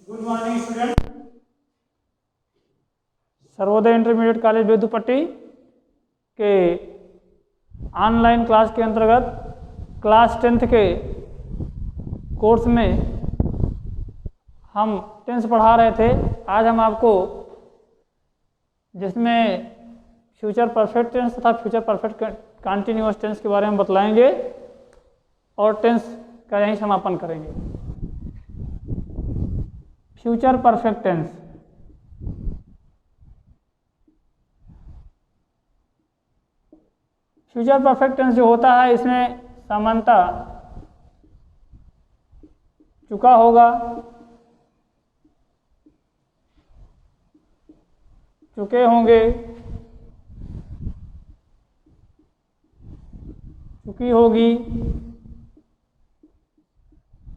Good morning student. Sarvodaya intermediate college Bedupatti के online class के अंतर्गत क्लास 10th के कोर्स में हम टेंस पढ़ा रहे थे। आज हम आपको जिसमें फ्यूचर परफेक्ट टेंस तथा फ्यूचर परफेक्ट कंटिन्यूअस टेंस के बारे में बतलाएंगे और टेंस का यहीं समापन करेंगे। Future perfect tense, future perfect tense जो होता है इसमें सामान्यतः चुका होगा, चुके होंगे, चुकी होगी,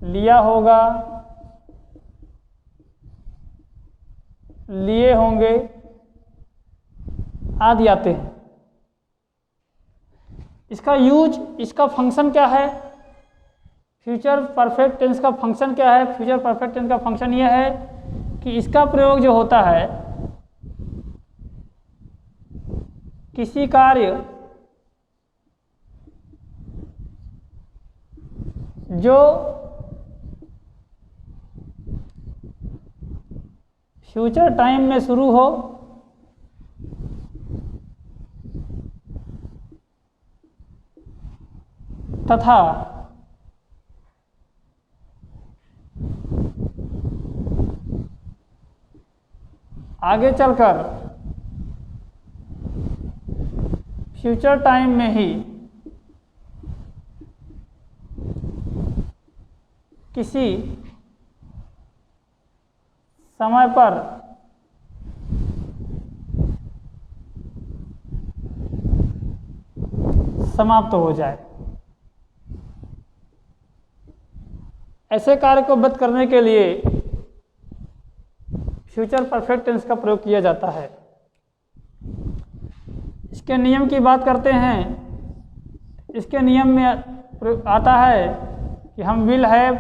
लिया होगा, लिए होंगे आदि आते हैं। इसका यूज, इसका फंक्शन क्या है? फ्यूचर परफेक्ट टेंस का फंक्शन क्या है? फ्यूचर परफेक्ट टेंस का फंक्शन यह है कि इसका प्रयोग जो होता है किसी कार्य जो फ्यूचर टाइम में शुरू हो तथा आगे चलकर फ्यूचर टाइम में ही किसी समय पर समाप्त हो जाए। ऐसे कार्य को व्यक्त करने के लिए फ्यूचर परफेक्ट टेंस का प्रयोग किया जाता है। इसके नियम की बात करते हैं। इसके नियम में आता है कि हम विल हैव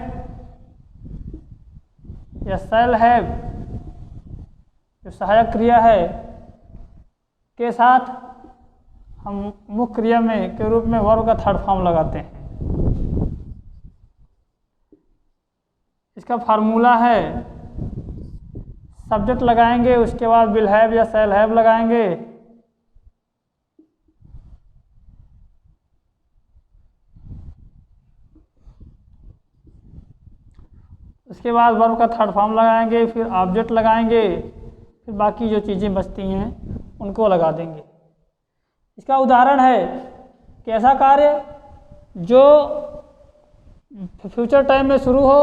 या शैल हैव जो सहायक क्रिया है के साथ हम मुख्य क्रिया में के रूप में वर्ब का थर्ड फॉर्म लगाते हैं। इसका फार्मूला है सब्जेक्ट लगाएंगे, उसके बाद विल हैव या शैल हैव लगाएंगे, उसके बाद वर्ब का थर्ड फॉर्म लगाएंगे, फिर ऑब्जेक्ट लगाएंगे, फिर बाकी जो चीज़ें बचती हैं उनको लगा देंगे। इसका उदाहरण है कि ऐसा कार्य जो फ्यूचर टाइम में शुरू हो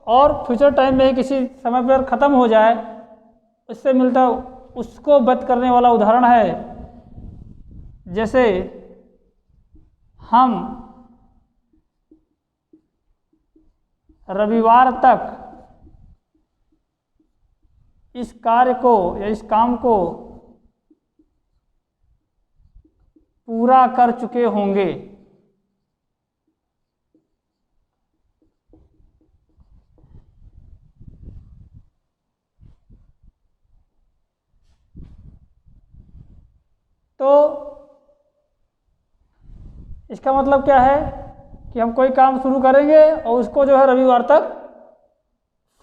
और फ्यूचर टाइम में ही किसी समय पर ख़त्म हो जाए, उससे मिलता उसको व्यक्त करने वाला उदाहरण है। जैसे हम रविवार तक इस कार्य को या इस काम को पूरा कर चुके होंगे। तो इसका मतलब क्या है कि हम कोई काम शुरू करेंगे और उसको जो है रविवार तक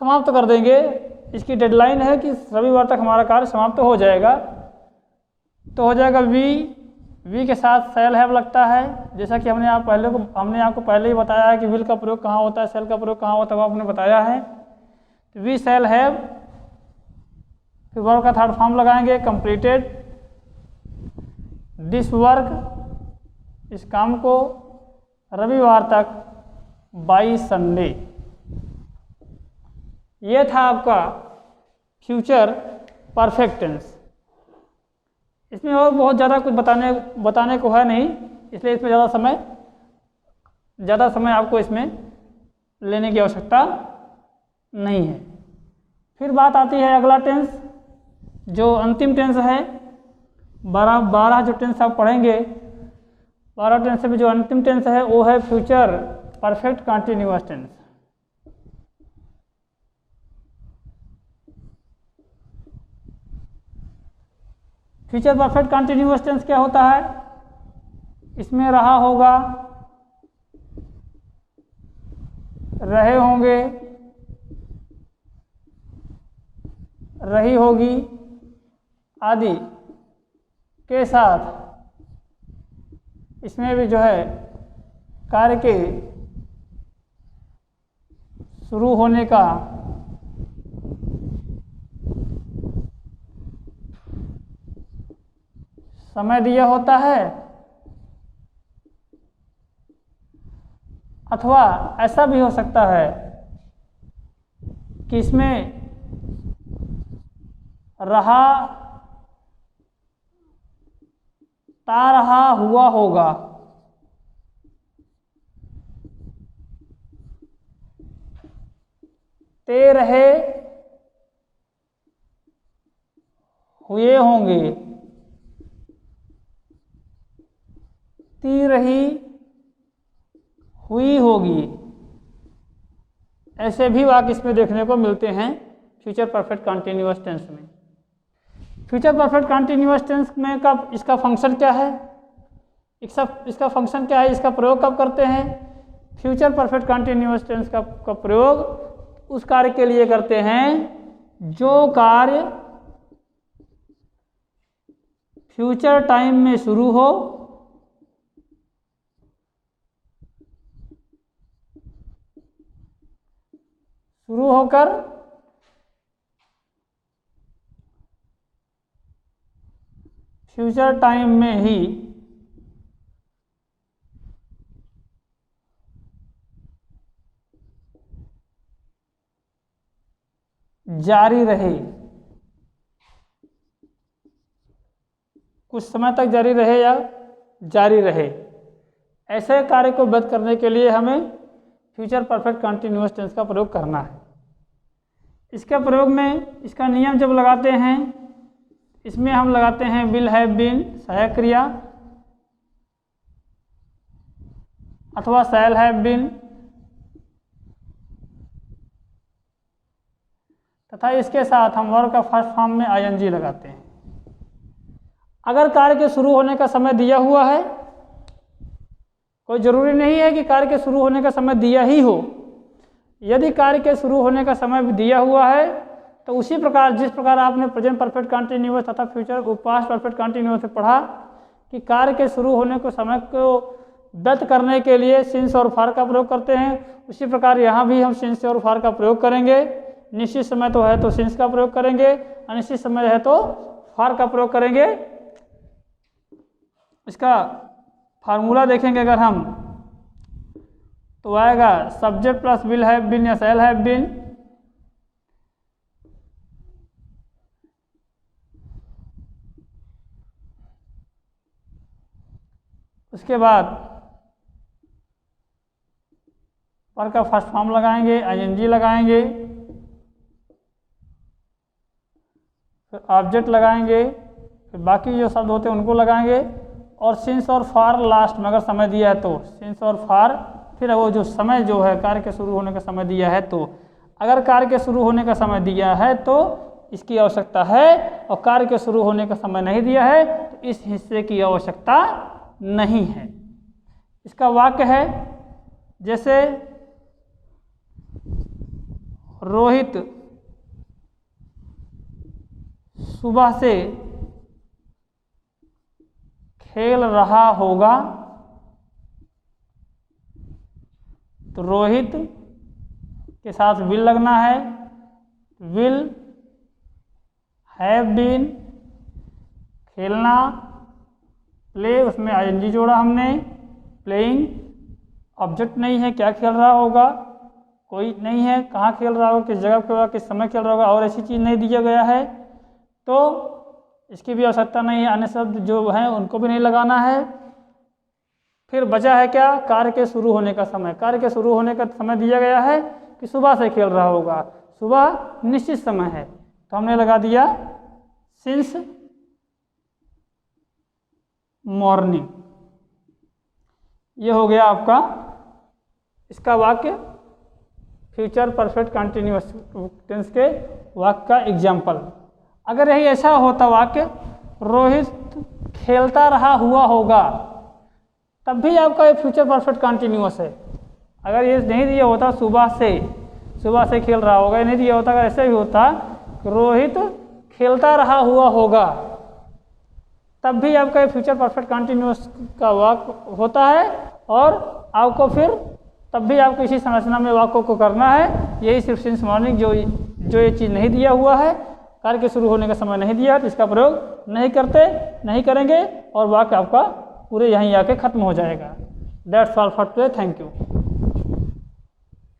समाप्त कर देंगे। इसकी डेडलाइन है कि रविवार तक हमारा कार्य समाप्त हो जाएगा। तो हो जाएगा वी के साथ शैल हैव लगता है। जैसा कि हमने आपको पहले ही बताया है कि विल का प्रयोग कहाँ होता है, शैल का प्रयोग कहाँ होता है, वो आपने बताया है। तो वी शैल हैव, फिर वर्ब का थर्ड फॉर्म लगाएंगे कंप्लीटेड दिस वर्क, इस काम को रविवार तक बाई संडे। ये था आपका फ्यूचर परफेक्ट टेंस। इसमें और बहुत ज़्यादा कुछ बताने को है नहीं, इसलिए इसमें ज़्यादा समय आपको इसमें लेने की आवश्यकता नहीं है। फिर बात आती है अगला टेंस जो अंतिम टेंस है। 12 जो टेंस आप पढ़ेंगे, 12 टेंस में जो अंतिम टेंस है वो है future perfect continuous tense. Future perfect continuous tense क्या होता है? इसमें रहा होगा, रहे होंगे, रही होगी आदि के साथ इसमें भी जो है कार्य के शुरू होने का समय दिया होता है, अथवा ऐसा भी हो सकता है कि इसमें रहा, ता रहा हुआ होगा, ते रहे हुए होंगे, ती रही हुई होगी। ऐसे भी वाक्य इसमें देखने को मिलते हैं फ्यूचर परफेक्ट कंटिन्यूअस टेंस में। फ्यूचर परफेक्ट कंटिन्यूअस टेंस में कब इसका फंक्शन क्या है, इसका फंक्शन क्या है, इसका प्रयोग कब करते हैं? फ्यूचर परफेक्ट कंटिन्यूअस टेंस का प्रयोग उस कार्य के लिए करते हैं जो कार्य फ्यूचर टाइम में शुरू हो, शुरू होकर फ्यूचर टाइम में ही जारी रहे, कुछ समय तक जारी रहे या जारी रहे। ऐसे कार्य को व्यक्त करने के लिए हमें फ्यूचर परफेक्ट कंटिन्यूअस टेंस का प्रयोग करना है। इसके प्रयोग में इसका नियम जब लगाते हैं, इसमें हम लगाते हैं विल हैव बीन सहायक क्रिया अथवा शैल हैव बीन, तथा इसके साथ हम वर्ब का फर्स्ट फॉर्म में आईएनजी लगाते हैं। अगर कार्य के शुरू होने का समय दिया हुआ है, कोई जरूरी नहीं है कि कार्य के शुरू होने का समय दिया ही हो। यदि कार्य के शुरू होने का समय दिया हुआ है तो उसी प्रकार जिस प्रकार आपने प्रेजेंट परफेक्ट कंटिन्यूअस तथा फ्यूचर पास्ट परफेक्ट कंटिन्यूअस में पढ़ा कि कार्य के शुरू होने को समय को व्यक्त करने के लिए सिंस और फॉर का प्रयोग करते हैं, उसी प्रकार यहाँ भी हम सिंस और फॉर का प्रयोग करेंगे। निश्चित समय तो है तो सिंस का प्रयोग करेंगे, अनिश्चित समय है तो फॉर का प्रयोग करेंगे। इसका फार्मूला देखेंगे अगर हम तो आएगा subject plus will have been या शैल हैव बीन, उसके बाद पर का फर्स्ट फॉर्म लगाएंगे, आईएनजी लगाएंगे, फिर ऑब्जेक्ट लगाएंगे, फिर बाकी जो शब्द होते हैं उनको लगाएंगे और सिंस और फॉर लास्ट में अगर समय दिया है तो सिंस और फॉर, फिर वो जो समय जो है कार्य के शुरू होने का समय दिया है तो अगर कार्य के शुरू होने का समय दिया है तो इसकी आवश्यकता है और कार्य के शुरू होने का समय नहीं दिया है तो इस हिस्से की आवश्यकता नहीं है। इसका वाक्य है जैसे रोहित सुबह से खेल रहा होगा, तो रोहित के साथ विल लगना है, विल हैव बीन खेलना, प्ले उसमें आईएनजी जोड़ा हमने, प्लेइंग ऑब्जेक्ट नहीं है, क्या खेल रहा होगा, कोई नहीं है, कहाँ खेल रहा होगा, किस जगह पे होगा, किस समय खेल रहा होगा और ऐसी चीज़ नहीं दिया गया है तो इसकी भी आवश्यकता नहीं है। अन्य शब्द जो हैं उनको भी नहीं लगाना है। फिर बचा है क्या, कार्य के शुरू होने का समय। कार्य के शुरू होने का समय दिया गया है कि सुबह से खेल रहा होगा, सुबह निश्चित समय है तो हमने लगा दिया सिंस मॉर्निंग। ये हो गया आपका इसका वाक्य फ्यूचर परफेक्ट कंटिन्यूअस टेंस के वाक्य का एग्जाम्पल। अगर यही ऐसा होता वाक्य रोहित खेलता रहा हुआ होगा, तब भी आपका ये फ्यूचर परफेक्ट कंटिन्यूअस है। अगर ये नहीं दिया होता सुबह से खेल रहा होगा, ये नहीं दिया होता, अगर ऐसे भी होता रोहित खेलता रहा हुआ होगा, तब भी आपका ये फ्यूचर परफेक्ट कंटिन्यूअस का वाक्य होता है और आपको फिर तब भी आपको इसी संरचना में वाक्यों को करना है। यही सिर्फ सिंस मॉर्निंग जो ये चीज़ नहीं दिया हुआ है, कार्य के शुरू होने का समय नहीं दिया, तो इसका प्रयोग नहीं करेंगे और वाक्य आपका पूरे यहीं आके खत्म हो जाएगा। That's all for today, thank you.